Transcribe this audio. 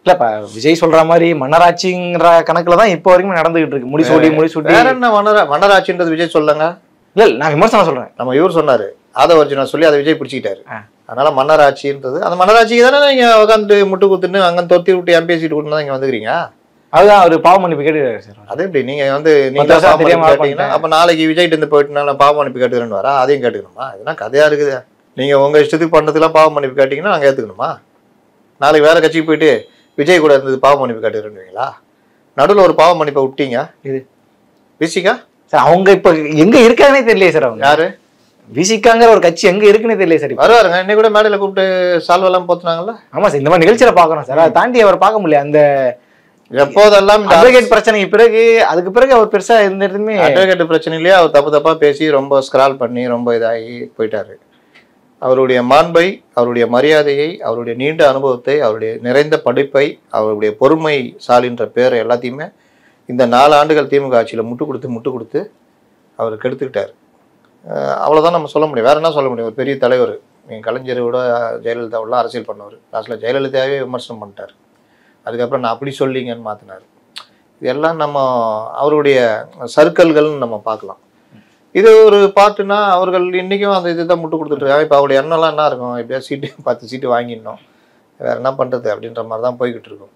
இல்லப்பா விஜய் சொல்ற மாதிரி மன்னராட்சிங்கிற கணக்குல தான் இப்போ வரைக்கும் நடந்துகிட்டு இருக்கு. முடிசூட்டி வேற என்ன மன்னராட்சின்றது விஜய் சொல்லுங்க. இல்ல நான் விமர்சனம் சொல்றேன். நம்ம இவர் சொன்னாரு ஆதவர்ஜுனா சொல்லி அதை விஜய் பிடிச்சிக்கிட்டாரு. அதனால மன்னராட்சின்றது அந்த மன்னராட்சிக்கு தானே நீங்க உட்காந்து முட்டு குத்துன்னு அங்க தொத்தி விட்டு எம்பி சீட்டு கொடுத்து தான் இங்க வந்துக்கிறீங்க. அதுதான் ஒரு பாவ மன்னிப்பு கேட்டுக்கிறாரு சார். அது எப்படி நீங்க நீங்க கேட்டீங்கன்னா அப்ப நாளைக்கு விஜய்ட்டு இருந்து போயிட்டுனால பாவ மன்னிப்பு கேட்டுக்கிறேன்னு வரா அதையும் கேட்டுக்கணுமா? இதெல்லாம் கதையா இருக்குது. நீங்க உங்க இஷ்டத்துக்கு பண்றதுலாம் பாவ மன்னிப்பு கேட்டீங்கன்னா நாங்க ஏத்துக்கணுமா? நாளைக்கு வேற கட்சிக்கு போயிட்டு விஜய் கூட இருந்தது பாவ மன்னிப்பு கேட்டுக்கிறேன்னுவீங்களா? நடுவில் ஒரு பாவ மன்னிப்பை விட்டீங்க. இது விசிகா சார் அவங்க இப்ப எங்க இருக்காங்கன்னே தெரியலையே சார். அவங்க யாரு விசிகாங்கிற ஒரு கட்சி எங்க இருக்குன்னு தெரியல சார். வருவாருங்க இன்னைக்கு கூட மேடையில கூப்பிட்டு சால்வெல்லாம் போத்துனாங்கல்ல. ஆமா சார் இந்த மாதிரி நிகழ்ச்சியில பாக்குறோம் சார். அதை தாண்டி அவர் பார்க்க முடியல. அந்த எப்போதெல்லாம் அட்வொகேட் பிரச்சனைக்கு பிறகு அதுக்கு பிறகு அவர் பெருசா எந்த இடத்துமே அட்வொகேட் பிரச்சனையிலேயே அவர் தப்பா பேசி ரொம்ப ஸ்கிரால் பண்ணி ரொம்ப இதாகி போயிட்டாரு. அவருடைய மாண்பை, அவருடைய மரியாதையை, அவருடைய நீண்ட அனுபவத்தை, அவருடைய நிறைந்த படிப்பை, அவருடைய பொறுமை சாலின்ற பேரை எல்லாத்தையுமே இந்த 4 ஆண்டுகள் திமுக ஆட்சியில் முட்டு கொடுத்து அவர் கெடுத்துக்கிட்டார். அவ்வளோதான் நம்ம சொல்ல முடியும். வேற என்ன சொல்ல முடியும்? ஒரு பெரிய தலைவர் கலைஞரோட ஜெயலலிதாவோடலாம் அரசியல் பண்ணவர். லாஸ்ட்டில் ஜெயலலிதாவே விமர்சனம் பண்ணிட்டார். அதுக்கப்புறம் நான் அப்படி சொல்லிங்கன்னு மாற்றினார். இதெல்லாம் நம்ம அவருடைய சர்க்கிள்கள்னு நம்ம பார்க்கலாம். இது ஒரு பாட்டுனா அவர்கள் இன்றைக்கும் அந்த இதுதான் முட்டு கொடுத்துட்ருக்காங்க. இப்போ அவருடைய எண்ணெல்லாம் என்ன இருக்கும்? எப்படியா சீட்டு 10 சீட்டு வாங்கிடணும், வேறு என்ன பண்ணுறது அப்படின்ற மாதிரி தான் போய்கிட்டு இருக்கும்.